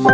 Hi,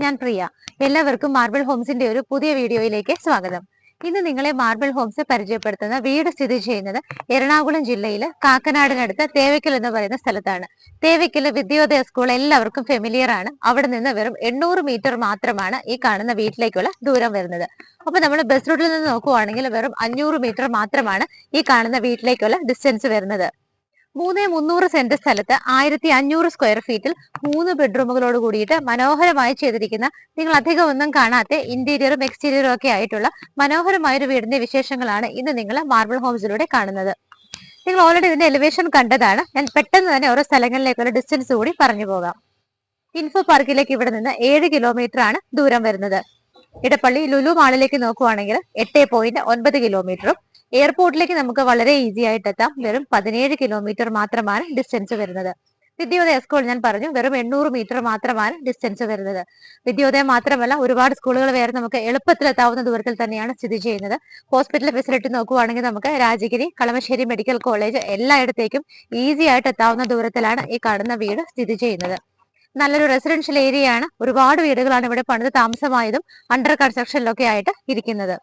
ഞാൻ പ്രിയ. എല്ലാവർക്കും marble ഹോംസിന്റെ ഒരു പുതിയ വീഡിയോയിലേക്ക് സ്വാഗതം. ഇന്ന് നിങ്ങളെ മാർബിൾ ഹോംസ് പരിചയപ്പെടുത്തുന്ന വീട് സ്ഥിതി ചെയ്യുന്നത് എറണാകുളം ജില്ലയിലെ കാക്കനാടിനടുത്ത് തേവയ്ക്കൽ എന്ന് പറയുന്ന സ്ഥലത്താണ്. തേവയ്ക്കൽ വിദ്യോദയ സ്കൂൾ എല്ലാവർക്കും ഫെമിലിയർ ആണ്. അവിടെ നിന്ന് വെറും 800 മീറ്റർ മാത്രമാണ് ഈ കാണുന്ന വീട്ടിലേക്കുള്ള ദൂരം വരുന്നത്. അപ്പൊ നമ്മൾ ബസ് റൂട്ടിൽ നിന്ന് നോക്കുവാണെങ്കിൽ വെറും 500 മീറ്റർ മാത്രമാണ് ഈ കാണുന്ന വീട്ടിലേക്കുള്ള ഡിസ്റ്റൻസ് വരുന്നത്. 300 സെന്റ് സ്ഥലത്ത് 1500 സ്ക്വയർ ഫീറ്റിൽ 3 ബെഡ്റൂമുകളോട് കൂടിയിട്ട് മനോഹരമായി ചെയ്തിരിക്കുന്ന, നിങ്ങൾ അധികം ഒന്നും കാണാത്ത ഇന്റീരിയറും എക്സ്റ്റീരിയറും ഒക്കെ ആയിട്ടുള്ള മനോഹരമായ ഒരു വീടിന്റെ വിശേഷങ്ങളാണ് ഇന്ന് നിങ്ങൾ മാർബിൾ ഹോംസിലൂടെ കാണുന്നത്. നിങ്ങൾ ഓൾറെഡി ഇതിന്റെ എലിവേഷൻ കണ്ടതാണ്. ഞാൻ പെട്ടെന്ന് തന്നെ ഓരോ സ്ഥലങ്ങളിലേക്കുള്ള ഡിസ്റ്റൻസ് കൂടി പറഞ്ഞു പോകാം. ഇൻഫോ പാർക്കിലേക്ക് ഇവിടെ നിന്ന് 7 കിലോമീറ്റർ ആണ് ദൂരം വരുന്നത്. ഇടപ്പള്ളി ലുലു മാളിലേക്ക് നോക്കുവാണെങ്കിൽ 8.9 കിലോമീറ്ററും, എയർപോർട്ടിലേക്ക് നമുക്ക് വളരെ ഈസി ആയിട്ട് എത്താം. വെറും 17 കിലോമീറ്റർ മാത്രമാണ് ഡിസ്റ്റൻസ് വരുന്നത്. വിദ്യോദയ സ്കൂൾ ഞാൻ പറഞ്ഞു, വെറും 800 മീറ്റർ മാത്രമാണ് ഡിസ്റ്റൻസ് വരുന്നത്. വിദ്യോദയ മാത്രമല്ല, ഒരുപാട് സ്കൂളുകൾ വേറെ നമുക്ക് എളുപ്പത്തിൽ എത്താവുന്ന ദൂരത്തിൽ തന്നെയാണ് സ്ഥിതി ചെയ്യുന്നത്. ഹോസ്പിറ്റൽ ഫെസിലിറ്റി നോക്കുവാണെങ്കിൽ നമുക്ക് രാജഗിരി, കളമശ്ശേരി മെഡിക്കൽ കോളേജ് എല്ലായിടത്തേക്കും ഈസി ആയിട്ട് എത്താവുന്ന ദൂരത്തിലാണ് ഈ കാണുന്ന വീട് സ്ഥിതി ചെയ്യുന്നത്. നല്ലൊരു റെസിഡൻഷ്യൽ ഏരിയ ആണ്. ഒരുപാട് വീടുകളാണ് ഇവിടെ പണിത് താമസമായതും അണ്ടർ കൺസ്ട്രക്ഷനിലൊക്കെ ആയിട്ട് ഇരിക്കുന്നത്.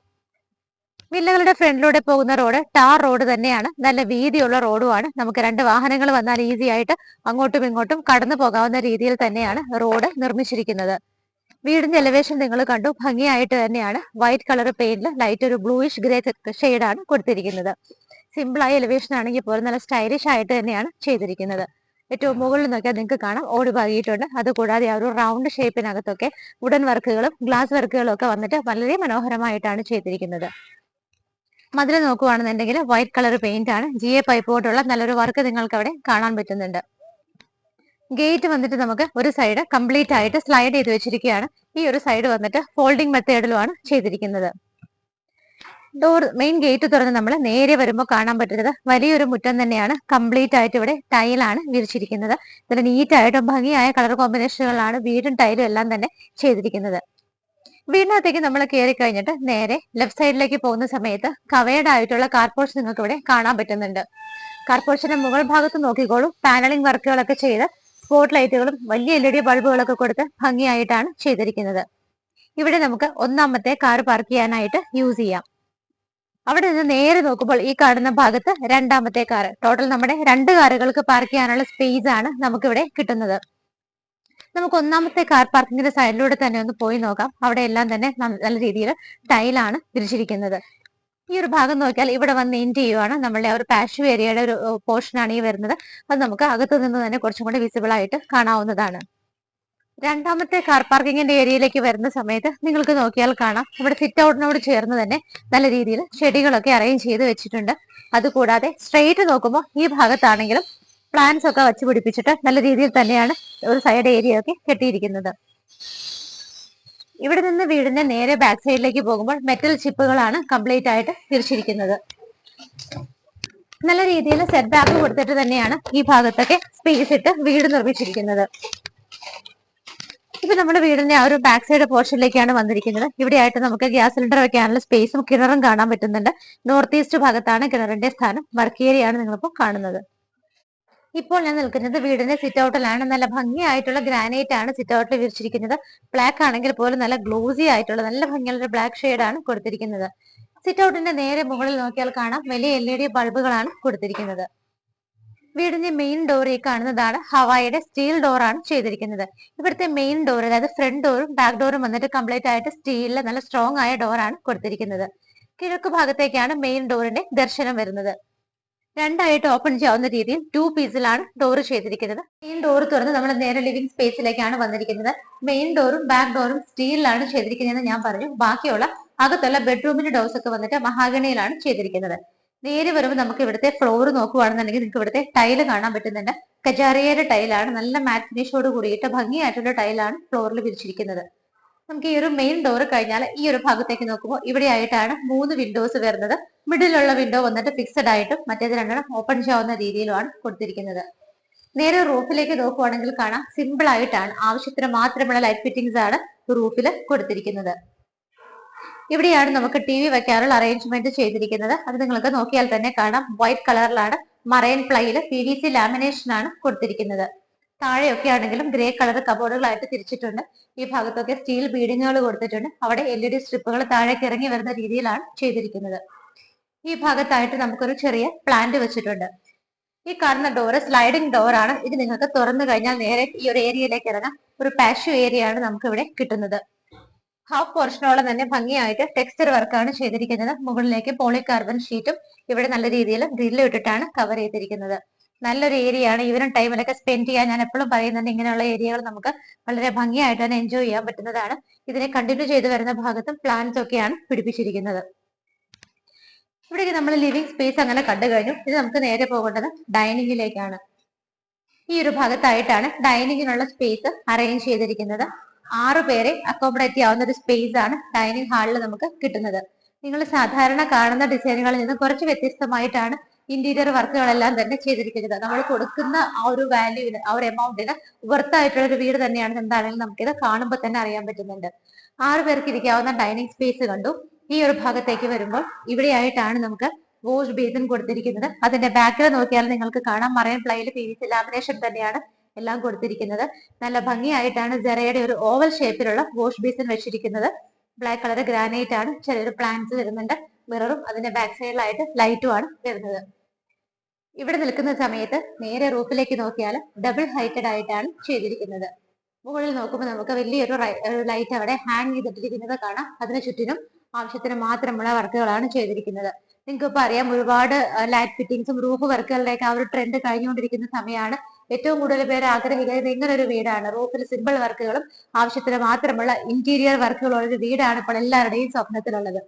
വില്ലകളുടെ ഫ്രണ്ടിലൂടെ പോകുന്ന റോഡ് ടാർ റോഡ് തന്നെയാണ്. നല്ല വീതിയുള്ള റോഡുമാണ്. നമുക്ക് 2 വാഹനങ്ങൾ വന്നാൽ ഈസി ആയിട്ട് അങ്ങോട്ടും ഇങ്ങോട്ടും കടന്നു പോകാവുന്ന രീതിയിൽ തന്നെയാണ് റോഡ് നിർമ്മിച്ചിരിക്കുന്നത്. വീടിന്റെ എലിവേഷൻ നിങ്ങൾ കണ്ടു, ഭംഗിയായിട്ട് തന്നെയാണ്. വൈറ്റ് കളർ പെയിന്റിൽ ലൈറ്റ് ഒരു ബ്ലൂയിഷ് ഗ്രേ ഷെയ്ഡാണ് കൊടുത്തിരിക്കുന്നത്. സിമ്പിളായ എലിവേഷൻ ആണെങ്കിൽ പോലും നല്ല സ്റ്റൈലിഷ് ആയിട്ട് തന്നെയാണ് ചെയ്തിരിക്കുന്നത്. ഏറ്റവും മുകളിൽ നോക്കിയാൽ നിങ്ങൾക്ക് കാണാം ഓടി പാകിയിട്ടുണ്ട്. അതുകൂടാതെ ആ ഒരു റൗണ്ട് ഷേപ്പിനകത്തൊക്കെ വുഡൻ വർക്കുകളും ഗ്ലാസ് വർക്കുകളും ഒക്കെ വന്നിട്ട് വളരെ മനോഹരമായിട്ടാണ് ചെയ്തിരിക്കുന്നത്. മതിൽ നോക്കുവാണെന്നുണ്ടെങ്കിൽ വൈറ്റ് കളർ പെയിന്റ് ആണ്. GA പൈപ്പ് കൊണ്ടുള്ള നല്ലൊരു വർക്ക് നിങ്ങൾക്ക് അവിടെ കാണാൻ പറ്റുന്നുണ്ട്. ഗേറ്റ് വന്നിട്ട് നമുക്ക് ഒരു സൈഡ് കംപ്ലീറ്റ് ആയിട്ട് സ്ലൈഡ് ചെയ്ത് വെച്ചിരിക്കുകയാണ്. ഈ ഒരു സൈഡ് വന്നിട്ട് ഫോൾഡിംഗ് മെത്തേഡിലുമാണ് ചെയ്തിരിക്കുന്നത്. ഡോർ മെയിൻ ഗേറ്റ് തുറന്ന് നമ്മൾ നേരെ വരുമ്പോൾ കാണാൻ പറ്റുന്നത് വലിയൊരു മുറ്റം തന്നെയാണ്. കംപ്ലീറ്റ് ആയിട്ട് ഇവിടെ ടൈലാണ് വിരിച്ചിരിക്കുന്നത്. ഇതിൽ നീറ്റ് ആയിട്ടും ഭംഗിയായ കളർ കോമ്പിനേഷനുകളാണ് വീടും ടൈലും എല്ലാം തന്നെ ചെയ്തിരിക്കുന്നത്. വീടിനകത്തേക്ക് നമ്മൾ കയറി കഴിഞ്ഞിട്ട് നേരെ ലെഫ്റ്റ് സൈഡിലേക്ക് പോകുന്ന സമയത്ത് കവേർഡ് ആയിട്ടുള്ള കാർപോർച്ച് നിങ്ങൾക്ക് ഇവിടെ കാണാൻ പറ്റുന്നുണ്ട്. കാർപോർച്ചിന്റെ മുകൾ ഭാഗത്ത് നോക്കിക്കോളൂ, പാനലിംഗ് വർക്കുകളൊക്കെ ചെയ്ത് സ്പോട്ട് ലൈറ്റുകളും വലിയ LED ബൾബുകളൊക്കെ കൊടുത്ത് ഭംഗിയായിട്ടാണ് ചെയ്തിരിക്കുന്നത്. ഇവിടെ നമുക്ക് ഒന്നാമത്തെ കാർ പാർക്ക് ചെയ്യാനായിട്ട് യൂസ് ചെയ്യാം. അവിടെ നിന്ന് നേരെ നോക്കുമ്പോൾ ഈ കാണുന്ന ഭാഗത്ത് രണ്ടാമത്തെ കാർ. ടോട്ടൽ നമ്മുടെ 2 കാറുകൾക്ക് പാർക്ക് ചെയ്യാനുള്ള സ്പേസ് ആണ് നമുക്കിവിടെ കിട്ടുന്നത്. നമുക്ക് ഒന്നാമത്തെ കാർ പാർക്കിങ്ങിന്റെ സൈഡിലൂടെ തന്നെ ഒന്ന് പോയി നോക്കാം. അവിടെ എല്ലാം തന്നെ നല്ല രീതിയിൽ ടൈലാണ് വിരിച്ചിരിക്കുന്നത്. ഈ ഒരു ഭാഗം നോക്കിയാൽ ഇവിടെ വന്ന് എൻഡ് ചെയ്യുവാണ്. നമ്മളുടെ ഒരു പാഷ്യൂ ഏരിയയുടെ ഒരു പോർഷനാണ് ഈ വരുന്നത്. അത് നമുക്ക് അകത്തു നിന്ന് തന്നെ കുറച്ചും കൂടി വിസിബിൾ ആയിട്ട് കാണാവുന്നതാണ്. രണ്ടാമത്തെ കാർ പാർക്കിങ്ങിന്റെ ഏരിയയിലേക്ക് വരുന്ന സമയത്ത് നിങ്ങൾക്ക് നോക്കിയാൽ കാണാം, ഇവിടെ സിറ്റ് ഔട്ടിനോട് ചേർന്ന് തന്നെ നല്ല രീതിയിൽ ചെടികളൊക്കെ അറേഞ്ച് ചെയ്ത് വെച്ചിട്ടുണ്ട്. അതുകൂടാതെ സ്ട്രെയിറ്റ് നോക്കുമ്പോൾ ഈ ഭാഗത്താണെങ്കിലും പ്ലാന്റ്സ് ഒക്കെ വച്ച് പിടിപ്പിച്ചിട്ട് നല്ല രീതിയിൽ തന്നെയാണ് ഒരു സൈഡ് ഏരിയ ഒക്കെ കെട്ടിയിരിക്കുന്നത്. ഇവിടെ നിന്ന് വീടിന്റെ നേരെ ബാക്ക് സൈഡിലേക്ക് പോകുമ്പോൾ മെറ്റൽ ചിപ്പുകളാണ് കംപ്ലീറ്റ് ആയിട്ട് തിരിച്ചിരിക്കുന്നത്. നല്ല രീതിയിൽ സെറ്റ് ബാക്ക് കൊടുത്തിട്ട് തന്നെയാണ് ഈ ഭാഗത്തൊക്കെ സ്പേസ് ഇട്ട് വീട് നിർമ്മിച്ചിരിക്കുന്നത്. ഇപ്പൊ നമ്മുടെ വീടിന്റെ ആ ഒരു ബാക്ക് സൈഡ് പോർഷനിലേക്കാണ് വന്നിരിക്കുന്നത്. ഇവിടെ ആയിട്ട് നമുക്ക് ഗ്യാസ് സിലിണ്ടർ വെക്കാനുള്ള സ്പേസും കിണറും കാണാൻ പറ്റുന്നുണ്ട്. നോർത്ത് ഈസ്റ്റ് ഭാഗത്താണ് കിണറിന്റെ സ്ഥാനം. വർക്ക് ഏരിയ ആണ് നിങ്ങളിപ്പോൾ കാണുന്നത്. ഇപ്പോൾ ഞാൻ നിൽക്കുന്നത് വീടിന്റെ സിറ്റ് ഔട്ടിലാണ്. നല്ല ഭംഗിയായിട്ടുള്ള ഗ്രാനൈറ്റ് ആണ് സിറ്റ് ഔട്ടിൽ വിരിച്ചിരിക്കുന്നത്. ബ്ലാക്ക് ആണെങ്കിൽ പോലും നല്ല ഗ്ലോസി ആയിട്ടുള്ള നല്ല ഭംഗിയുള്ള ബ്ലാക്ക് ഷെയ്ഡ് ആണ് കൊടുത്തിരിക്കുന്നത്. സിറ്റ് ഔട്ടിന്റെ നേരെ മുകളിൽ നോക്കിയാൽ കാണാം വലിയ LED ബൾബുകളാണ് കൊടുത്തിരിക്കുന്നത്. വീടിന്റെ മെയിൻ ഡോർ ഈ കാണുന്നതാണ്. ഹവായുടെ സ്റ്റീൽ ഡോർ ആണ് ചെയ്തിരിക്കുന്നത്. ഇവിടുത്തെ മെയിൻ ഡോർ, അതായത് ഫ്രണ്ട് ഡോറും ബാക്ക് ഡോറും വന്നിട്ട് കംപ്ലീറ്റ് ആയിട്ട് സ്റ്റീലിലെ നല്ല സ്ട്രോങ് ആയ ഡോർ ആണ് കൊടുത്തിരിക്കുന്നത്. കിഴക്ക് ഭാഗത്തേക്കാണ് മെയിൻ ഡോറിന്റെ ദർശനം വരുന്നത്. രണ്ടായിട്ട് ഓപ്പൺ ചെയ്യാവുന്ന രീതിയിൽ 2 പീസിലാണ് ഡോർ ചെയ്തിരിക്കുന്നത്. മെയിൻ ഡോർ തുറന്ന് നമ്മൾ നേരെ ലിവിംഗ് സ്പേസിലേക്കാണ് വന്നിരിക്കുന്നത്. മെയിൻ ഡോറും ബാക്ക് ഡോറും സ്റ്റീലിലാണ് ചെയ്തിരിക്കുന്നതെന്ന് ഞാൻ പറഞ്ഞു. ബാക്കിയുള്ള അകത്തുള്ള ബെഡ്റൂമിന്റെ ഡോർസ് ഒക്കെ വന്നിട്ട് മഹാഗണിയിലാണ് ചെയ്തിരിക്കുന്നത്. നേരെ വരുമ്പോൾ നമുക്ക് ഇവിടുത്തെ ഫ്ലോർ നോക്കുവാണെന്നുണ്ടെങ്കിൽ നിങ്ങൾക്ക് ഇവിടുത്തെ ടൈല് കാണാൻ പറ്റുന്നുണ്ട്. കജാറിയയുടെ ടൈലാണ്. നല്ല മാറ്റ് ഫിനിഷോട് കൂടിയിട്ട് ഭംഗിയായിട്ടുള്ള ടൈലാണ് ഫ്ലോറിൽ വിരിച്ചിരിക്കുന്നത്. നമുക്ക് ഈ ഒരു മെയിൻ ഡോർ കഴിഞ്ഞാൽ ഈ ഒരു ഭാഗത്തേക്ക് നോക്കുമ്പോൾ ഇവിടെ ആയിട്ടാണ് 3 വിൻഡോസ് വരുന്നത്. മിഡിലുള്ള വിൻഡോ വന്നിട്ട് ഫിക്സഡ് ആയിട്ടും മറ്റേത് രണ്ടെണ്ണം ഓപ്പൺ ചെയ്യാവുന്ന രീതിയിലുമാണ് കൊടുത്തിരിക്കുന്നത്. നേരെ റൂഫിലേക്ക് നോക്കുവാണെങ്കിൽ കാണാം, സിമ്പിൾ ആയിട്ടാണ്, ആവശ്യത്തിന് മാത്രമുള്ള ലൈറ്റ് ഫിറ്റിംഗ്സ് ആണ് റൂഫിൽ കൊടുത്തിരിക്കുന്നത്. ഇവിടെയാണ് നമുക്ക് ടി വി വെക്കാനുള്ള അറേഞ്ച്മെന്റ് ചെയ്തിരിക്കുന്നത്. അത് നിങ്ങൾക്ക് നോക്കിയാൽ തന്നെ കാണാം, വൈറ്റ് കളറിലാണ് മറൈൻ പ്ലൈയില് PVC ലാമിനേഷൻ ആണ് കൊടുത്തിരിക്കുന്നത്. താഴെയൊക്കെ ആണെങ്കിലും ഗ്രേ കളർ കബോർഡുകളായിട്ട് തിരിച്ചിട്ടുണ്ട്. ഈ ഭാഗത്തൊക്കെ സ്റ്റീൽ ബീഡിങ്ങുകൾ കൊടുത്തിട്ടുണ്ട്. അവിടെ LED സ്ട്രിപ്പുകൾ താഴേക്ക് ഇറങ്ങി വരുന്ന രീതിയിലാണ് ചെയ്തിരിക്കുന്നത്. ഈ ഭാഗത്തായിട്ട് നമുക്കൊരു ചെറിയ പ്ലാന്റ് വെച്ചിട്ടുണ്ട്. ഈ കാണുന്ന ഡോറ് സ്ലൈഡിംഗ് ഡോർ ആണ്. ഇത് നിങ്ങൾക്ക് തുറന്നു കഴിഞ്ഞാൽ നേരെ ഈ ഒരു ഏരിയയിലേക്ക് ഇറങ്ങാം. ഒരു പാഷ്യൂ ഏരിയ ആണ് നമുക്ക് ഇവിടെ കിട്ടുന്നത്. ഹാഫ് പോർഷനോളം തന്നെ ഭംഗിയായിട്ട് ടെക്സ്ചർ വർക്കാണ് ചെയ്തിരിക്കുന്നത്. മുകളിലേക്ക് പോളികാർബൺ ഷീറ്റും ഇവിടെ നല്ല രീതിയിൽ ഡ്രില്ല് ഇട്ടിട്ടാണ് കവർ ചെയ്തിരിക്കുന്നത്. നല്ലൊരു ഏരിയ ആണ്. ഈവനിങ് ടൈമിലൊക്കെ സ്പെൻഡ് ചെയ്യാൻ ഞാൻ എപ്പോഴും പറയുന്നുണ്ട്, ഇങ്ങനെയുള്ള ഏരിയകൾ നമുക്ക് വളരെ ഭംഗിയായിട്ട് തന്നെ എൻജോയ് ചെയ്യാൻ പറ്റുന്നതാണ്. ഇതിനെ കണ്ടിന്യൂ ചെയ്ത് വരുന്ന ഭാഗത്തും പ്ലാന്റ്സ് ഒക്കെയാണ് പിടിപ്പിച്ചിരിക്കുന്നത്. ഇവിടേക്ക് നമ്മൾ ലിവിംഗ് സ്പേസ് അങ്ങനെ കണ്ടു കഴിഞ്ഞു. ഇത് നമുക്ക് നേരെ പോകേണ്ടത് ഡൈനിങ്ങിലേക്കാണ്. ഈ ഒരു ഭാഗത്തായിട്ടാണ് ഡൈനിങ്ങിനുള്ള സ്പേസ് അറേഞ്ച് ചെയ്തിരിക്കുന്നത്. 6 പേരെ അക്കോമഡേറ്റ് ചെയ്യാവുന്ന ഒരു സ്പേസ് ആണ് ഡൈനിങ് ഹാളിൽ നമുക്ക് കിട്ടുന്നത്. നിങ്ങൾ സാധാരണ കാണുന്ന ഡിസൈനുകളിൽ നിന്ന് കുറച്ച് വ്യത്യസ്തമായിട്ടാണ് ഇന്റീരിയർ വർക്കുകളെല്ലാം തന്നെ ചെയ്തിരിക്കുന്നത്. നമ്മൾ കൊടുക്കുന്ന ആ ഒരു വാല്യൂവിന്, ആ ഒരു എമൗണ്ടിന് വർത്തായിട്ടുള്ള ഒരു വീട് തന്നെയാണ് എന്താണെങ്കിലും നമുക്കിത് കാണുമ്പോൾ തന്നെ അറിയാൻ പറ്റുന്നുണ്ട്. 6 പേർക്ക് ഇരിക്കാവുന്ന ഡൈനിങ് സ്പേസ് കണ്ടു. ഈ ഒരു ഭാഗത്തേക്ക് വരുമ്പോൾ ഇവിടെയായിട്ടാണ് നമുക്ക് വാഷ് ബേസിൻ കൊടുത്തിരിക്കുന്നത്. അതിന്റെ ബാക്കിൽ നോക്കിയാൽ നിങ്ങൾക്ക് കാണാം, മറൈൻ പ്ലൈയിൽ PVC ലാമിനേഷൻ തന്നെയാണ് എല്ലാം കൊടുത്തിരിക്കുന്നത്. നല്ല ഭംഗിയായിട്ടാണ് ജെറയുടെ ഒരു ഓവൽ ഷേപ്പിലുള്ള വാഷ് ബേസിൻ വെച്ചിരിക്കുന്നത്. ബ്ലാക്ക് കളർ ഗ്രാനൈറ്റ് ആണ്. ചെറിയൊരു പ്ലാന്റ്സ് വരുന്നുണ്ട്. മിററും അതിന്റെ ബാക്ക് സൈഡിലായിട്ട് ലൈറ്റും ആണ് വരുന്നത്. ഇവിടെ നിൽക്കുന്ന സമയത്ത് നേരെ റൂഫിലേക്ക് നോക്കിയാൽ ഡബിൾ ഹൈറ്റഡ് ആയിട്ടാണ് ചെയ്തിരിക്കുന്നത്. മുകളിൽ നോക്കുമ്പോൾ നമുക്ക് വലിയൊരു ലൈറ്റ് അവിടെ ഹാങ് ചെയ്തിട്ടിരിക്കുന്നത് കാണാം. അതിന് ചുറ്റിനും ആവശ്യത്തിന് മാത്രമുള്ള വർക്കുകളാണ് ചെയ്തിരിക്കുന്നത്. നിങ്ങൾക്ക് ഇപ്പൊ അറിയാം, ഒരുപാട് ലൈറ്റ് ഫിറ്റിംഗ്സും റൂഫ് വർക്കുകളുടെയൊക്കെ ആ ഒരു ട്രെൻഡ് കഴിഞ്ഞുകൊണ്ടിരിക്കുന്ന സമയമാണ്. ഏറ്റവും കൂടുതൽ പേര് ആഗ്രഹിക്കുന്നത് ഇങ്ങനെ ഒരു വീടാണ്. റൂഫിൽ സിമ്പിൾ വർക്കുകളും ആവശ്യത്തിന് മാത്രമുള്ള ഇന്റീരിയർ വർക്കുകളുള്ള ഒരു വീടാണ് ഇപ്പോൾ എല്ലാവരുടെയും സ്വപ്നത്തിലുള്ളത്.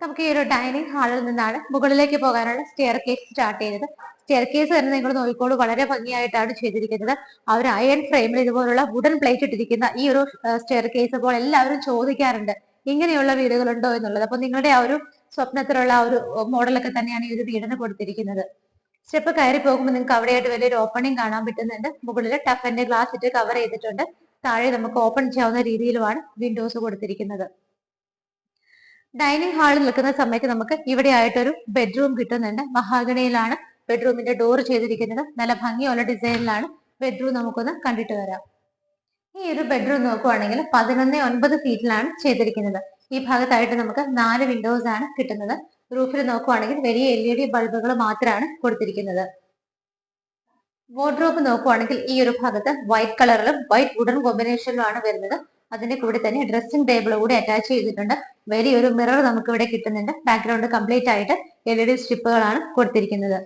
നമുക്ക് ഈ ഒരു ഡൈനിങ് ഹാളിൽ നിന്നാണ് മുകളിലേക്ക് പോകാനുള്ള സ്റ്റെയർ കേസ് സ്റ്റാർട്ട് ചെയ്തത്. സ്റ്റെയർ കേസ് തന്നെ നിങ്ങൾ നോക്കിക്കോളൂ, വളരെ ഭംഗിയായിട്ടാണ് ചെയ്തിരിക്കുന്നത്. ആ ഒരു അയൺ ഫ്രെയിമിൽ ഇതുപോലുള്ള വുഡൻ പ്ലേറ്റ് ഇട്ടിരിക്കുന്ന ഈ ഒരു സ്റ്റെയർ കേസ് അപ്പോൾ എല്ലാവരും ചോദിക്കാറുണ്ട്, ഇങ്ങനെയുള്ള വീടുകളുണ്ടോ എന്നുള്ളത്. അപ്പൊ നിങ്ങളുടെ ആ ഒരു സ്വപ്നത്തിലുള്ള ആ ഒരു മോഡലൊക്കെ തന്നെയാണ് ഈ ഒരു വീടിന് കൊടുത്തിരിക്കുന്നത്. സ്റ്റെപ്പ് കയറി പോകുമ്പോൾ നിങ്ങൾക്ക് അവിടെയായിട്ട് വലിയൊരു ഓപ്പണിംഗ് കാണാൻ പറ്റുന്നുണ്ട്. മുകളിൽ ടഫന്റെ ഗ്ലാസ് ഇട്ട് കവർ ചെയ്തിട്ടുണ്ട്. താഴെ നമുക്ക് ഓപ്പൺ ചെയ്യാവുന്ന രീതിയിലുമാണ് വിൻഡോസ് കൊടുത്തിരിക്കുന്നത്. ഡൈനിങ് ഹാളിൽ നിൽക്കുന്ന സമയത്ത് നമുക്ക് ഇവിടെ ആയിട്ടൊരു ബെഡ്റൂം കിട്ടുന്നുണ്ട്. മഹാഗണിയിലാണ് ബെഡ്റൂമിന്റെ ഡോർ ചെയ്തിരിക്കുന്നത്. നല്ല ഭംഗിയുള്ള ഡിസൈനിലാണ് ബെഡ്റൂം. നമുക്കൊന്ന് കണ്ടിട്ട് വരാം. ഈ ഒരു ബെഡ്റൂം നോക്കുവാണെങ്കിൽ 11.9 ഫീറ്റിലാണ് ചെയ്തിരിക്കുന്നത്. ഈ ഭാഗത്തായിട്ട് നമുക്ക് 4 വിൻഡോസ് ആണ് കിട്ടുന്നത്. റൂഫിൽ നോക്കുവാണെങ്കിൽ വലിയ LED ബൾബുകൾ മാത്രമാണ് കൊടുത്തിരിക്കുന്നത്. വാർഡ്രോബ് നോക്കുവാണെങ്കിൽ ഈ ഒരു ഭാഗത്ത് വൈറ്റ് കളറിലും വൈറ്റ് വുഡൻ കോമ്പിനേഷനിലുമാണ് വരുന്നത്. അതിന്റെ കൂടെ തന്നെ ഡ്രസ്സിംഗ് ടേബിൾ കൂടി അറ്റാച്ച് ചെയ്തിട്ടുണ്ട്. വലിയൊരു മിറർ നമുക്ക് ഇവിടെ കിട്ടുന്നുണ്ട്. ബാക്ക്ഗ്രൗണ്ട് കംപ്ലീറ്റ് ആയിട്ട് LED സ്ട്രിപ്പുകളാണ് കൊടുത്തിരിക്കുന്നത്.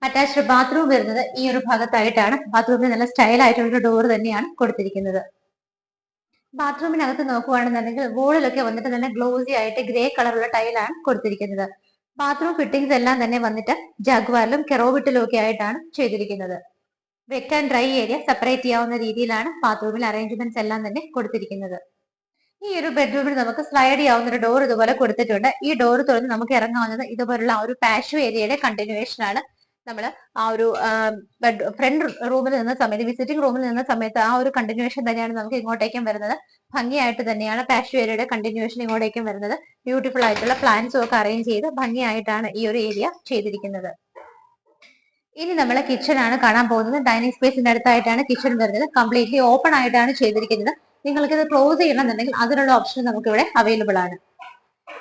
അറ്റാച്ച്ഡ് ബാത്റൂം വരുന്നത് ഈ ഒരു ഭാഗത്തായിട്ടാണ്. ബാത്റൂമിന് നല്ല സ്റ്റൈൽ ആയിട്ടുള്ള ഡോർ തന്നെയാണ് കൊടുത്തിരിക്കുന്നത്. ബാത്റൂമിനകത്ത് നോക്കുവാണെന്നുണ്ടെങ്കിൽ വോളിലൊക്കെ വന്നിട്ട് നല്ല ഗ്ലോസി ആയിട്ട് ഗ്രേ കളറുള്ള ടൈലാണ് കൊടുത്തിരിക്കുന്നത്. ബാത്റൂം ഫിറ്റിംഗ്സ് എല്ലാം തന്നെ വന്നിട്ട് ജഗ്വാറിലും കെറോവിറ്റിലും ഒക്കെ ആയിട്ടാണ് ചെയ്തിരിക്കുന്നത്. Wet and dry area separate ചെയ്യാവുന്ന രീതിയിലാണ് ബാത്റൂമിൽ അറേഞ്ച്മെന്റ്സ് എല്ലാം തന്നെ കൊടുത്തിരിക്കുന്നത്. ഈ ഒരു ബെഡ്റൂമിൽ നമുക്ക് സ്ലൈഡ് ചെയ്യാവുന്ന ഒരു ഡോർ ഇതുപോലെ കൊടുത്തിട്ടുണ്ട്. ഈ ഡോർ തുറന്ന് നമുക്ക് ഇറങ്ങാവുന്നത് ഇതുപോലുള്ള ആ ഒരു പാഷ്യൂ ഏരിയയുടെ കണ്ടിന്യൂവേഷൻ ആണ്. നമ്മൾ ആ ഒരു ഫ്രണ്ട് റൂമിൽ നിന്ന സമയത്ത്, വിസിറ്റിംഗ് റൂമിൽ നിന്ന സമയത്ത് ആ ഒരു കണ്ടിന്യൂവേഷൻ തന്നെയാണ് നമുക്ക് ഇങ്ങോട്ടേക്കും വരുന്നത്. ഭംഗിയായിട്ട് തന്നെയാണ് പാഷ്യൂ ഏരിയയുടെ കണ്ടിന്യൂവേഷൻ ഇങ്ങോട്ടേക്കും വരുന്നത്. ബ്യൂട്ടിഫുൾ ആയിട്ടുള്ള പ്ലാന്റ്സും ഒക്കെ അറേഞ്ച് ചെയ്ത് ഭംഗിയായിട്ടാണ് ഈ ഒരു ഏരിയ ചെയ്തിരിക്കുന്നത്. ഇനി നമ്മൾ കിച്ചൺ ആണ് കാണാൻ പോകുന്നത്. ഡൈനിങ് സ്പേസിന്റെ അടുത്തായിട്ടാണ് കിച്ചൺ വരുന്നത്. കംപ്ലീറ്റ്ലി ഓപ്പൺ ആയിട്ടാണ് ചെയ്തിരിക്കുന്നത്. നിങ്ങൾക്ക് ഇത് ക്ലോസ് ചെയ്യണമെന്നുണ്ടെങ്കിൽ അതിനുള്ള ഓപ്ഷൻ നമുക്ക് ഇവിടെ അവൈലബിൾ ആണ്.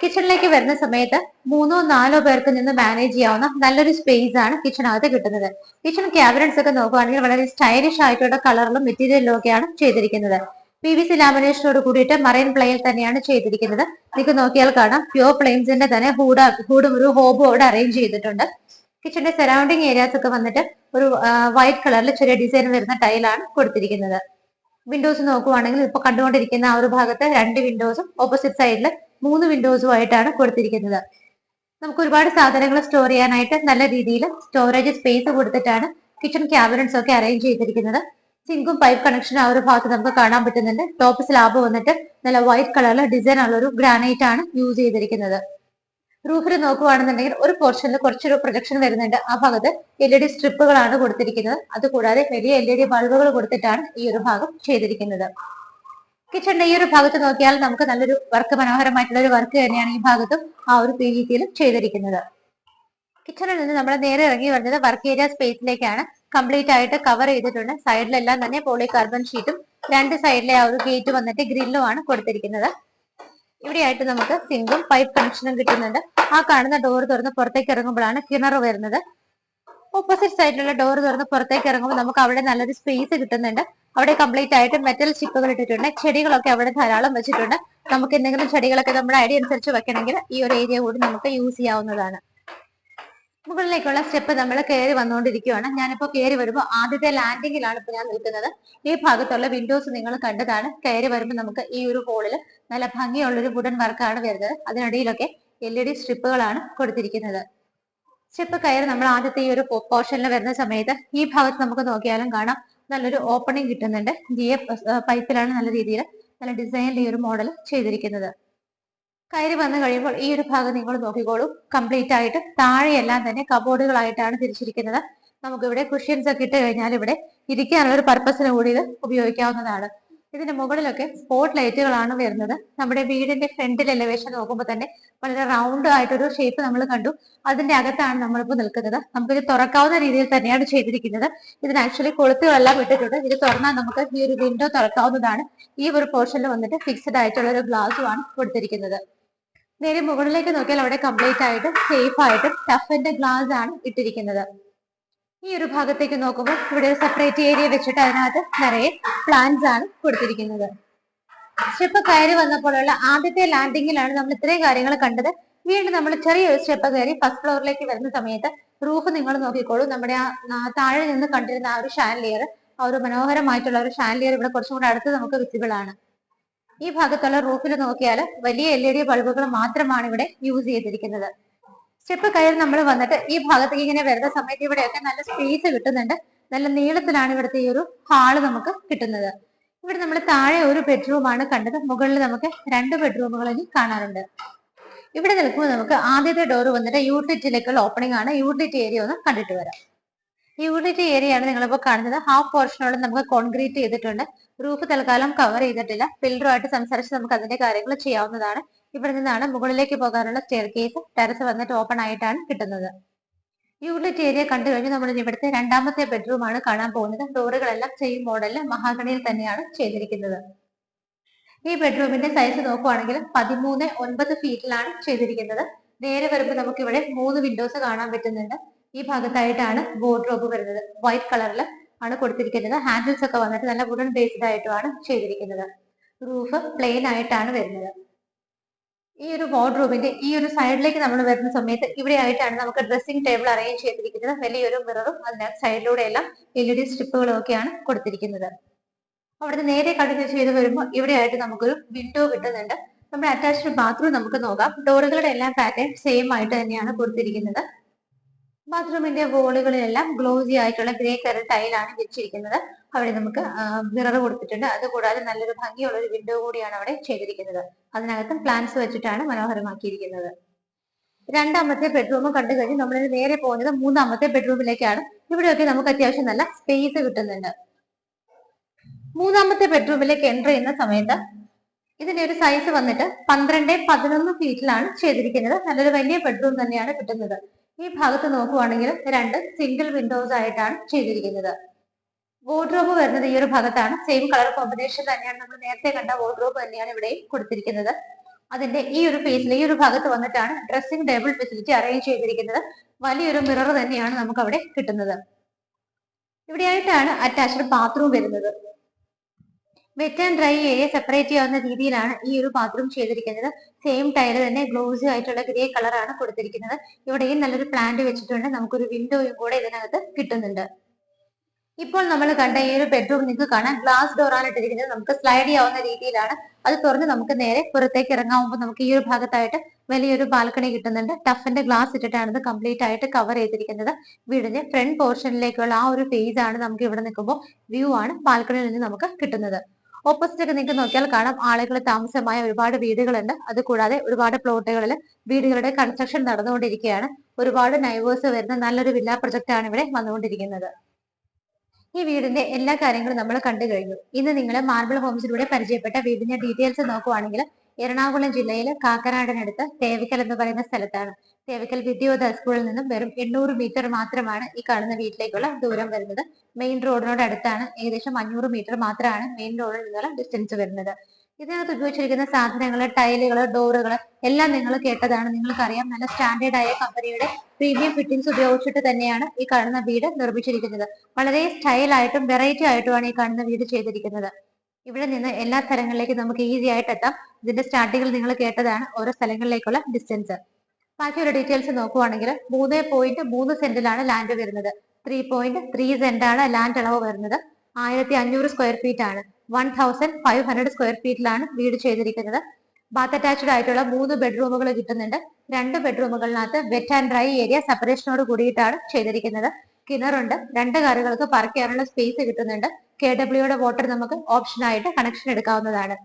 കിച്ചണിലേക്ക് വരുന്ന സമയത്ത് 3-4 പേർക്ക് നിന്ന് മാനേജ് ചെയ്യാവുന്ന നല്ലൊരു സ്പേസ് ആണ് കിച്ചണകത്ത് കിട്ടുന്നത്. കിച്ചൺ ക്യാബിനറ്റ്സ് ഒക്കെ നോക്കുകയാണെങ്കിൽ വളരെ സ്റ്റൈലിഷ് ആയിട്ടുള്ള കളറിലും മെറ്റീരിയലിലും ഒക്കെയാണ് ചെയ്തിരിക്കുന്നത്. PVC ലാമിനേഷനോട് കൂടിയിട്ട് മറൈൻ പ്ലെയിൽ തന്നെയാണ് ചെയ്തിരിക്കുന്നത്. നിങ്ങൾക്ക് നോക്കിയാൽ കാണാം, പ്യൂർ പ്ലെയിൻസിന്റെ തന്നെ ഹൂഡും ഒരു ഹോബും അവിടെ അറേഞ്ച് ചെയ്തിട്ടുണ്ട്. കിച്ചന്റെ സറൗണ്ടിങ് ഏരിയാസ് ഒക്കെ വന്നിട്ട് ഒരു വൈറ്റ് കളറിൽ ചെറിയ ഡിസൈൻ വരുന്ന ടൈലാണ് കൊടുത്തിരിക്കുന്നത്. വിൻഡോസ് നോക്കുവാണെങ്കിൽ ഇപ്പൊ കണ്ടുകൊണ്ടിരിക്കുന്ന ആ ഒരു ഭാഗത്ത് 2 വിൻഡോസും ഓപ്പോസിറ്റ് സൈഡിൽ 3 വിൻഡോസും ആയിട്ടാണ് കൊടുത്തിരിക്കുന്നത്. നമുക്ക് ഒരുപാട് സാധനങ്ങൾ സ്റ്റോർ ചെയ്യാനായിട്ട് നല്ല രീതിയിൽ സ്റ്റോറേജ് സ്പേസ് കൊടുത്തിട്ടാണ് കിച്ചൺ ക്യാബിനറ്റ്സ് ഒക്കെ അറേഞ്ച് ചെയ്തിരിക്കുന്നത്. സിങ്കും പൈപ്പ് കണക്ഷനും ആ ഒരു ഭാഗത്ത് നമുക്ക് കാണാൻ പറ്റുന്നുണ്ട്. ടോപ്പ് സ്ലാബ് വന്നിട്ട് നല്ല വൈറ്റ് കളറിൽ ഡിസൈൻ ഉള്ള ഒരു ഗ്രാനൈറ്റ് ആണ് യൂസ് ചെയ്തിരിക്കുന്നത്. റൂഫിൽ നോക്കുവാണെന്നുണ്ടെങ്കിൽ ഒരു പോർഷനിൽ കുറച്ചൊരു പ്രൊജക്ഷൻ വരുന്നുണ്ട്. ആ ഭാഗത്ത് LED സ്ട്രിപ്പുകളാണ് കൊടുത്തിരിക്കുന്നത്. അതുകൂടാതെ വലിയ LED ബൾബുകൾ കൊടുത്തിട്ടാണ് ഈ ഒരു ഭാഗം ചെയ്തിരിക്കുന്നത്. കിച്ചണിന്റെ ഈ ഒരു ഭാഗത്ത് നോക്കിയാൽ നമുക്ക് നല്ലൊരു വർക്ക്, മനോഹരമായിട്ടുള്ള ഒരു വർക്ക് തന്നെയാണ് ഈ ഭാഗത്തും ആ ഒരു PVC-യിലും ചെയ്തിരിക്കുന്നത്. കിച്ചണിൽ നിന്ന് നമ്മൾ നേരെ ഇറങ്ങി വരുന്നത് വർക്ക് ഏരിയ സ്പേസിലേക്കാണ്. കംപ്ലീറ്റ് ആയിട്ട് കവർ ചെയ്തിട്ടുണ്ട്. സൈഡിലെല്ലാം തന്നെ പോളികാർബൺ ഷീറ്റും 2 സൈഡിലെ ആ ഒരു ഗേറ്റ് വന്നിട്ട് ഗ്രില്ലും ആണ് കൊടുത്തിരിക്കുന്നത്. ഇവിടെയായിട്ട് നമുക്ക് സിങ്കും പൈപ്പ് കണക്ഷനും കിട്ടുന്നുണ്ട്. ആ കാണുന്ന ഡോർ തുറന്ന് പുറത്തേക്ക് ഇറങ്ങുമ്പോഴാണ് കിണർ വരുന്നത്. ഓപ്പോസിറ്റ് സൈഡിലുള്ള ഡോർ തുറന്ന് പുറത്തേക്ക് ഇറങ്ങുമ്പോൾ നമുക്ക് അവിടെ നല്ലൊരു സ്പേസ് കിട്ടുന്നുണ്ട്. അവിടെ കംപ്ലീറ്റ് ആയിട്ട് മെറ്റൽ ചിപ്പുകൾ ഇട്ടിട്ടുണ്ട്. ചെടികളൊക്കെ അവിടെ ധാരാളം വെച്ചിട്ടുണ്ട്. നമുക്ക് എന്തെങ്കിലും ചെടികളൊക്കെ നമ്മുടെ ഐഡിയ അനുസരിച്ച് വെക്കണമെങ്കിൽ ഈ ഒരു ഏരിയ കൂടി നമുക്ക് യൂസ് ചെയ്യാവുന്നതാണ്. മുകളിലേക്കുള്ള സ്റ്റെപ്പ് നമ്മൾ കയറി വന്നുകൊണ്ടിരിക്കുകയാണ്. ഞാനിപ്പോ കയറി വരുമ്പോൾ ആദ്യത്തെ ലാൻഡിങ്ങിലാണ് ഇപ്പൊ ഞാൻ നിൽക്കുന്നത്. ഈ ഭാഗത്തുള്ള വിൻഡോസ് നിങ്ങൾ കണ്ടതാണ്. കയറി വരുമ്പോൾ നമുക്ക് ഈ ഒരു ഹോളിൽ നല്ല ഭംഗിയുള്ളൊരു വുഡൻ വർക്കാണ് വരുന്നത്. അതിനിടയിലൊക്കെ LED സ്ട്രിപ്പുകളാണ് കൊടുത്തിരിക്കുന്നത്. സ്റ്റെപ്പ് കയറി നമ്മൾ ആദ്യത്തെ ഈ ഒരു പോർഷനിൽ വരുന്ന സമയത്ത് ഈ ഭാഗത്ത് നമുക്ക് നോക്കിയാലും കാണാം നല്ലൊരു ഓപ്പണിംഗ് കിട്ടുന്നുണ്ട്. പൈപ്പിലാണ് നല്ല രീതിയിൽ നല്ല ഡിസൈനിൽ ഈ ഒരു മോഡൽ ചെയ്തിരിക്കുന്നത്. കയറി വന്നു കഴിയുമ്പോൾ ഈ ഒരു ഭാഗം നിങ്ങൾ നോക്കിക്കോളൂ. കംപ്ലീറ്റ് ആയിട്ട് താഴെയെല്ലാം തന്നെ കബോർഡുകളായിട്ടാണ് തിരിച്ചിരിക്കുന്നത്. നമുക്കിവിടെ കുഷ്യൻസ് ഒക്കെ ഇട്ട് കഴിഞ്ഞാൽ ഇവിടെ ഇരിക്കാനുള്ള ഒരു പർപ്പസിന് കൂടി ഇത് ഉപയോഗിക്കാവുന്നതാണ്. ഇതിന്റെ മുകളിലൊക്കെ സ്പോട്ട് ലൈറ്റുകളാണ് വരുന്നത്. നമ്മുടെ വീടിന്റെ ഫ്രണ്ടിൽ എലിവേഷൻ നോക്കുമ്പോൾ തന്നെ വളരെ റൗണ്ട് ആയിട്ടൊരു ഷേപ്പ് നമ്മൾ കണ്ടു. അതിന്റെ അകത്താണ് നമ്മളിപ്പോൾ നിൽക്കുന്നത്. നമുക്കിത് തുറക്കാവുന്ന രീതിയിൽ തന്നെയാണ് ചെയ്തിരിക്കുന്നത്. ഇതിന് ആക്ച്വലി കൊളുത്തുകളെല്ലാം ഇട്ടിട്ടുണ്ട്. ഇത് തുറന്നാൽ നമുക്ക് ഈ ഒരു വിൻഡോ തുറക്കാവുന്നതാണ്. ഈ ഒരു പോർഷനിൽ വന്നിട്ട് ഫിക്സഡ് ആയിട്ടുള്ള ഒരു ഗ്ലാസുമാണ് കൊടുത്തിരിക്കുന്നത്. നേരെ മുകളിലേക്ക് നോക്കിയാൽ അവിടെ കംപ്ലീറ്റ് ആയിട്ട് സേഫ് ആയിട്ട് ടഫിന്റെ ഗ്ലാസ് ആണ് ഇട്ടിരിക്കുന്നത്. ഈ ഒരു ഭാഗത്തേക്ക് നോക്കുമ്പോൾ ഇവിടെ ഒരു സെപ്പറേറ്റ് ഏരിയ വെച്ചിട്ട് അതിനകത്ത് നിറയെ പ്ലാന്റ്സ് ആണ് കൊടുത്തിരിക്കുന്നത്. സ്റ്റെപ്പ് കയറി വന്നപ്പോഴുള്ള ആദ്യത്തെ ലാൻഡിങ്ങിലാണ് നമ്മൾ ഇത്രയും കാര്യങ്ങൾ കണ്ടത്. വീണ്ടും നമ്മൾ ചെറിയൊരു സ്റ്റെപ്പ് കയറി ഫസ്റ്റ് ഫ്ലോറിലേക്ക് വരുന്ന സമയത്ത് റൂഫ് നിങ്ങൾ നോക്കിക്കോളൂ. നമ്മുടെ ആ താഴെ നിന്ന് കണ്ടിരുന്ന ആ ഒരു ഷാൻലിയർ, ആ ഒരു മനോഹരമായിട്ടുള്ള ഒരു ഷാൻലിയർ ഇവിടെ കുറച്ചും കൂടെ അടുത്ത് നമുക്ക് വിസിബിൾ ആണ്. ഈ ഭാഗത്തുള്ള റൂഫിൽ നോക്കിയാൽ വലിയ LED ബൾബുകൾ മാത്രമാണ് ഇവിടെ യൂസ് ചെയ്തിരിക്കുന്നത്. സ്റ്റെപ്പ് കയറി നമ്മൾ വന്നിട്ട് ഈ ഭാഗത്തേക്ക് ഇങ്ങനെ വരുന്ന സമയത്ത് ഇവിടെയൊക്കെ നല്ല സ്പേസ് കിട്ടുന്നുണ്ട്. നല്ല നീളത്തിലാണ് ഇവിടുത്തെ ഈ ഒരു ഹാള് നമുക്ക് കിട്ടുന്നത്. ഇവിടെ നമ്മൾ താഴെ ഒരു ബെഡ്റൂമാണ് കണ്ടത്. മുകളിൽ നമുക്ക് 2 ബെഡ്റൂമുകൾ കാണാറുണ്ട്. ഇവിടെ നിൽക്കുമ്പോൾ നമുക്ക് ആദ്യത്തെ ഡോർ വന്നിട്ട് യൂട്ടിലിറ്റിയിലേക്കുള്ള ഓപ്പണിംഗ് ആണ്. യൂട്ടിലിറ്റി ഏരിയ ഒന്ന് കണ്ടിട്ട് വരാം. യൂട്ടിലിറ്റി ഏരിയ ആണ് നിങ്ങളിപ്പോൾ കാണുന്നത്. ഹാഫ് പോർഷനോളം നമുക്ക് കോൺക്രീറ്റ് ചെയ്തിട്ടുണ്ട്. റൂഫ് തൽക്കാലം കവർ ചെയ്തിട്ടില്ല. ബിൽഡറുമായിട്ട് സംസാരിച്ച് നമുക്ക് അതിന്റെ കാര്യങ്ങൾ ചെയ്യാവുന്നതാണ്. ഇവിടെ നിന്നാണ് മുകളിലേക്ക് പോകാനുള്ള സ്റ്റെയർ കേസ്. ടെറസ് വന്നിട്ട് ഓപ്പൺ ആയിട്ടാണ് കിട്ടുന്നത്. യൂട്ടിലിറ്റി ഏരിയ കണ്ടു കഴിഞ്ഞ് നമ്മൾ ഇവിടുത്തെ രണ്ടാമത്തെ ബെഡ്റൂം ആണ് കാണാൻ പോകുന്നത്. ഡോറുകളെല്ലാം സെയിം മോഡലിൽ മഹാഗണിയിൽ തന്നെയാണ് ചെയ്തിരിക്കുന്നത്. ഈ ബെഡ്റൂമിന്റെ സൈസ് നോക്കുവാണെങ്കിൽ 13.9 ഫീറ്റിലാണ് ചെയ്തിരിക്കുന്നത്. നേരെ വരുമ്പോൾ നമുക്ക് ഇവിടെ 3 വിൻഡോസ് കാണാൻ പറ്റുന്നുണ്ട്. ഈ ഭാഗത്തായിട്ടാണ് വാർഡ്രോബ് വരുന്നത്. വൈറ്റ് കളറിൽ ആണ് കൊടുത്തിരിക്കുന്നത്. ഹാൻഡിൽസ് ഒക്കെ വന്നിട്ട് നല്ല വുഡൻ ബേസ്ഡ് ആയിട്ടുമാണ് ചെയ്തിരിക്കുന്നത്. റൂഫ് പ്ലെയിൻ ആയിട്ടാണ് വരുന്നത്. ഈ ഒരു വാർഡ്രോബിന്റെ ഈ ഒരു സൈഡിലേക്ക് നമ്മൾ വരുന്ന സമയത്ത് ഇവിടെ ആയിട്ടാണ് നമുക്ക് ഡ്രസ്സിംഗ് ടേബിൾ അറേഞ്ച് ചെയ്തിരിക്കുന്നത്. വലിയൊരു മിററും അതിനകത്ത് സൈഡിലൂടെ എല്ലാം LED സ്ട്രിപ്പുകളും ഒക്കെയാണ് കൊടുത്തിരിക്കുന്നത്. അവിടുന്ന് നേരെ കണ്ടിന്യൂ ചെയ്ത് വരുമ്പോൾ ഇവിടെ ആയിട്ട് നമുക്കൊരു വിൻഡോ കിട്ടുന്നുണ്ട്. നമ്മുടെ അറ്റാച്ച്ഡ് ബാത്റൂം നമുക്ക് നോക്കാം. ഡോറുകളുടെ എല്ലാം പാറ്റേൺ സെയിം ആയിട്ട് തന്നെയാണ് കൊടുത്തിരിക്കുന്നത്. ബാത്റൂമിന്റെ വോളുകളിലെല്ലാം ഗ്ലോസി ആയിട്ടുള്ള ഗ്രേ കളർ ടൈലാണ് വെച്ചിരിക്കുന്നത്. അവിടെ നമുക്ക് മിറർ കൊടുത്തിട്ടുണ്ട്. അതുകൂടാതെ നല്ലൊരു ഭംഗിയുള്ള ഒരു വിൻഡോ കൂടിയാണ് അവിടെ ചെയ്തിരിക്കുന്നത്. അതിനകത്തും പ്ലാന്റ്സ് വെച്ചിട്ടാണ് മനോഹരമാക്കിയിരിക്കുന്നത്. രണ്ടാമത്തെ ബെഡ്റൂം കണ്ടു കഴിഞ്ഞ് നമ്മൾ നേരെ പോകുന്നത് മൂന്നാമത്തെ ബെഡ്റൂമിലേക്കാണ്. ഇവിടെയൊക്കെ നമുക്ക് അത്യാവശ്യം നല്ല സ്പേസ് കിട്ടുന്നുണ്ട്. മൂന്നാമത്തെ ബെഡ്റൂമിലേക്ക് എൻ്റർ ചെയ്യുന്ന സമയത്ത് ഇതിന്റെ ഒരു സൈസ് വന്നിട്ട് 12-11 ഫീറ്റിലാണ് ചെയ്തിരിക്കുന്നത്. നല്ലൊരു വലിയ ബെഡ്റൂം തന്നെയാണ് കിട്ടുന്നത്. ഈ ഭാഗത്ത് നോക്കുവാണെങ്കിൽ 2 സിംഗിൾ വിൻഡോസ് ആയിട്ടാണ് ചെയ്തിരിക്കുന്നത്. വാർഡ്രോബ് വരുന്നത് ഈ ഒരു ഭാഗത്താണ്. സെയിം കളർ കോമ്പിനേഷൻ തന്നെയാണ് നമ്മൾ നേരത്തെ കണ്ട വാർഡ്രോബ് തന്നെയാണ് ഇവിടെയും കൊടുത്തിരിക്കുന്നത്. അതിന്റെ ഈ ഒരു ഫേസിൽ ഈ ഒരു ഭാഗത്ത് വന്നിട്ടാണ് ഡ്രസ്സിംഗ് ടേബിൾ ഫെസിലിറ്റി അറേഞ്ച് ചെയ്തിരിക്കുന്നത്. വലിയൊരു മിറർ തന്നെയാണ് നമുക്ക് അവിടെ കിട്ടുന്നത്. ഇവിടെയായിട്ടാണ് അറ്റാച്ച്ഡ് ബാത്റൂം വരുന്നത്. Wet and dry area separate ചെയ്യാവുന്ന രീതിയിലാണ് ഈ ഒരു ബാത്റൂം ചെയ്തിരിക്കുന്നത്. സെയിം ടൈല് തന്നെ ഗ്ലോസി ആയിട്ടുള്ള ഗ്രേ കളറാണ് കൊടുത്തിരിക്കുന്നത്. ഇവിടെയും നല്ലൊരു പ്ലാന്റ് വെച്ചിട്ടുണ്ട്. നമുക്കൊരു വിൻഡോയും കൂടെ ഇതിനകത്ത് കിട്ടുന്നുണ്ട്. ഇപ്പോൾ നമ്മൾ കണ്ട ഈ ഒരു ബെഡ്റൂം നിങ്ങൾക്ക് കാണാം ഗ്ലാസ് ഡോർ ആണ് ഇട്ടിരിക്കുന്നത്. നമുക്ക് സ്ലൈഡ് ചെയ്യാവുന്ന രീതിയിലാണ്. അത് തുറന്ന് നമുക്ക് നേരെ പുറത്തേക്ക് ഇറങ്ങാവുമ്പോൾ നമുക്ക് ഈ ഒരു ഭാഗത്തായിട്ട് വലിയൊരു ബാൽക്കണി കിട്ടുന്നുണ്ട്. ടഫിന്റെ ഗ്ലാസ് ഇട്ടിട്ടാണ് ഇത് കംപ്ലീറ്റ് ആയിട്ട് കവർ ചെയ്തിരിക്കുന്നത്. വീടിന്റെ ഫ്രണ്ട് പോർഷനിലേക്കുള്ള ആ ഒരു ഫേസ് ആണ് നമുക്ക് ഇവിടെ നിൽക്കുമ്പോൾ വ്യൂ ആണ് ബാൽക്കണിയിൽ നിന്ന് നമുക്ക് കിട്ടുന്നത്. ഓപ്പോസിറ്റ് ഒക്കെ നിങ്ങൾക്ക് നോക്കിയാൽ കാണാം ആളുകൾ താമസമായ ഒരുപാട് വീടുകളുണ്ട്. അതുകൂടാതെ ഒരുപാട് പ്ലോട്ടുകളിൽ വീടുകളുടെ കൺസ്ട്രക്ഷൻ നടന്നുകൊണ്ടിരിക്കുകയാണ്. ഒരുപാട് നൈവേഴ്സ് വരുന്ന നല്ലൊരു വില്ല പ്രൊജക്ട് ആണ് ഇവിടെ വന്നുകൊണ്ടിരിക്കുന്നത്. ഈ വീടിന്റെ എല്ലാ കാര്യങ്ങളും നമ്മൾ കണ്ടു കഴിഞ്ഞു. ഇന്ന് നിങ്ങൾ മാർബിൾ ഹോംസിലൂടെ പരിചയപ്പെട്ട വീടിന്റെ ഡീറ്റെയിൽസ് നോക്കുവാണെങ്കിൽ എറണാകുളം ജില്ലയിൽ കാക്കനാടിനടുത്ത് തേവയ്ക്കൽ എന്ന് പറയുന്ന സ്ഥലത്താണ്. തേവയ്ക്കൽ വിദ്യോദയ സ്കൂളിൽ നിന്നും വെറും 800 മീറ്റർ മാത്രമാണ് ഈ കാണുന്ന വീട്ടിലേക്കുള്ള ദൂരം വരുന്നത്. മെയിൻ റോഡിനോട് അടുത്താണ്. ഏകദേശം 500 മീറ്റർ മാത്രമാണ് മെയിൻ റോഡിൽ നിന്നുള്ള ഡിസ്റ്റൻസ് വരുന്നത്. ഇതിനകത്ത് ഉപയോഗിച്ചിരിക്കുന്ന സാധനങ്ങൾ, ടൈലുകൾ, ഡോറുകൾ എല്ലാം നിങ്ങൾ കേട്ടതാണ്. നിങ്ങൾക്കറിയാം നല്ല സ്റ്റാൻഡേർഡ് ആയ കമ്പനിയുടെ പ്രീമിയം ഫിറ്റിംഗ്സ് ഉപയോഗിച്ചിട്ട് തന്നെയാണ് ഈ കാണുന്ന വീട് നിർമ്മിച്ചിരിക്കുന്നത്. വളരെ സ്റ്റൈലായിട്ടും വെറൈറ്റി ആയിട്ടുമാണ് ഈ കാണുന്ന വീട് ചെയ്തിരിക്കുന്നത്. ഇവിടെ നിന്ന് എല്ലാ സ്ഥലങ്ങളിലേക്കും നമുക്ക് ഈസി ആയിട്ട് എത്താം. ഇതിന്റെ സ്റ്റാർട്ടിങ്ങിൽ നിങ്ങൾ കേട്ടതാണ് ഓരോ സ്ഥലങ്ങളിലേക്കുള്ള ഡിസ്റ്റൻസ്. ബാക്കിയുള്ള ഡീറ്റെയിൽസ് നോക്കുവാണെങ്കിൽ 3.3 സെന്റിലാണ് ലാൻഡ് വരുന്നത്. 3.3 സെന്റാണ് ലാൻഡ് അളവ് വരുന്നത്. 1500 സ്ക്വയർ ഫീറ്റ് ആണ്. 1500 സ്ക്വയർ ഫീറ്റിലാണ് വീട് ചെയ്തിരിക്കുന്നത്. ബാത്ത് അറ്റാച്ച്ഡ് ആയിട്ടുള്ള 3 ബെഡ്റൂമുകൾ കിട്ടുന്നുണ്ട്. 2 ബെഡ്റൂമുകളിനകത്ത് വെറ്റ് ആൻഡ് ഡ്രൈ ഏരിയ സെപ്പറേഷനോട് കൂടിയിട്ടാണ് ചെയ്തിരിക്കുന്നത്. കിണറുണ്ട്. 2 കാറുകൾക്ക് പാർക്ക് ചെയ്യാനുള്ള സ്പേസ് കിട്ടുന്നുണ്ട്. KWയുടെ വാട്ടർ നമുക്ക് ഓപ്ഷനായിട്ട് കണക്ഷൻ എടുക്കാവുന്നതാണ്.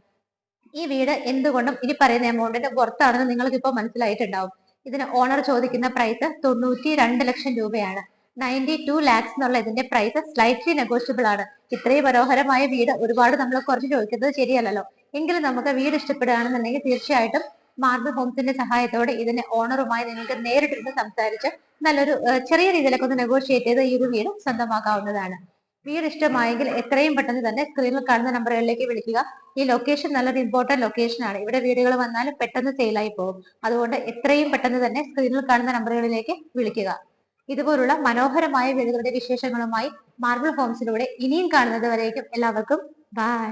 ഈ വീട് എന്തുകൊണ്ടും ഇനി പറയുന്ന എമൗണ്ടിന് പുറത്താണെന്ന് നിങ്ങൾക്ക് ഇപ്പോൾ മനസ്സിലായിട്ടുണ്ടാവും. ഇതിന് ഓണർ ചോദിക്കുന്ന പ്രൈസ് 92 ലക്ഷം രൂപയാണ്. 92 lakhs എന്നുള്ള ഇതിന്റെ പ്രൈസ് സ്ലൈറ്റ്ലി നെഗോഷ്യബിൾ ആണ്. ഇത്രയും മനോഹരമായ വീട് ഒരുപാട് നമ്മൾ കുറച്ച് ചോദിക്കുന്നത് ശരിയല്ലല്ലോ. എങ്കിലും നമുക്ക് വീട് ഇഷ്ടപ്പെടുകയാണെന്നുണ്ടെങ്കിൽ തീർച്ചയായിട്ടും മാർബിൾ ഹോംസിന്റെ സഹായത്തോടെ ഇതിന്റെ ഓണറുമായി നിങ്ങൾക്ക് നേരിട്ടിരുന്ന് സംസാരിച്ച് നല്ലൊരു ചെറിയ രീതിയിലൊക്കെ ഒന്ന് നെഗോഷിയേറ്റ് ചെയ്ത് ഈ ഒരു വീട് സ്വന്തമാക്കാവുന്നതാണ്. വീട് ഇഷ്ടമായെങ്കിൽ എത്രയും പെട്ടെന്ന് തന്നെ സ്ക്രീനിൽ കാണുന്ന നമ്പറുകളിലേക്ക് വിളിക്കുക. ഈ ലൊക്കേഷൻ നല്ലൊരു ഇമ്പോർട്ടന്റ് ലൊക്കേഷൻ ആണ്. ഇവിടെ വീടുകൾ വന്നാൽ പെട്ടെന്ന് സെയിലായി പോകും. അതുകൊണ്ട് എത്രയും പെട്ടെന്ന് തന്നെ സ്ക്രീനിൽ കാണുന്ന നമ്പറുകളിലേക്ക് വിളിക്കുക. ഇതുപോലുള്ള മനോഹരമായ വീടുകളുടെ വിശേഷങ്ങളുമായി മാർബിൾ ഹോംസിലൂടെ ഇനിയും കാണുന്നത് വരേക്കും എല്ലാവർക്കും ബൈ.